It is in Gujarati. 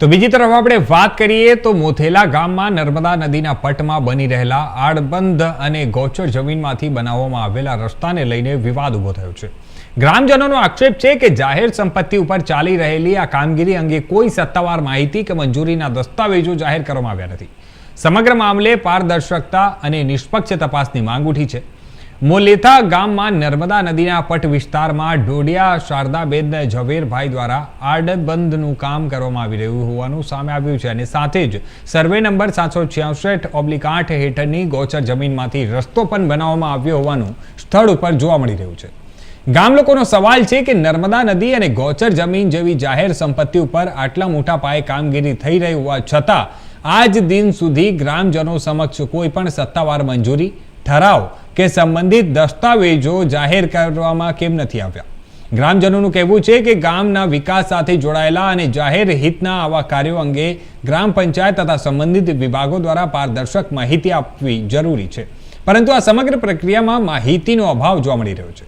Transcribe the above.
તો બીજી તરફ આપણે વાત કરીએ તો મોથેલા ગામમાં નર્મદા નદીના પટમાં બની રહેલા આડબંધ અને ગૌચર જમીનમાંથી બનાવવામાં આવેલા રસ્તાને લઈને વિવાદ ઉભો થયો છે। ગ્રામજનોનો આક્ષેપ છે કે જાહેર સંપત્તિ ઉપર ચાલી રહેલી આ કામગીરી અંગે કોઈ સત્તાવાર માહિતી કે મંજૂરીના દસ્તાવેજો જાહેર કરવામાં આવ્યા નથી। સમગ્ર મામલે પારદર્શકતા અને નિષ્પક્ષ તપાસની માંગ ઉઠી છે। મોલેથા ગામમાં નર્મદા નદીના પટ વિસ્તારમાં ઢોડિયા શારદાબેન ઝવેરભાઈ દ્વારા આડબંધનું કામ કરવામાં આવી રહ્યું હોવાનું સામે આવ્યું છે અને સાથે જ સર્વે નંબર 766/8 હેઠળની ગૌચર જમીનમાંથી રસ્તો પણ બનાવવામાં આવ્યો હોવાનું સ્થળ ઉપર જોવા મળી રહ્યું છે। ગામ લોકોનો સવાલ છે કે નર્મદા નદી અને ગૌચર જમીન જેવી જાહેર સંપત્તિ ઉપર આટલા મોટા પાયે કામગીરી થઈ રહી હોવા છતાં આજ દિન સુધી ગ્રામજનો સમક્ષ કોઈ પણ સત્તાવાર મંજૂરી ઠરાવ કે સંબંધિત દસ્તાવેજો જાહેર કરવામાં કેમ નથી આવ્યા। ગ્રામજનોનું કહેવું છે કે ગામના વિકાસ સાથે જોડાયેલા અને જાહેર હિતના આવા કાર્યો અંગે ગ્રામ પંચાયત તથા સંબંધિત વિભાગો દ્વારા પારદર્શક માહિતી આપવી જરૂરી છે, પરંતુ આ સમગ્ર પ્રક્રિયામાં માહિતીનો અભાવ જોવા મળી રહ્યો છે।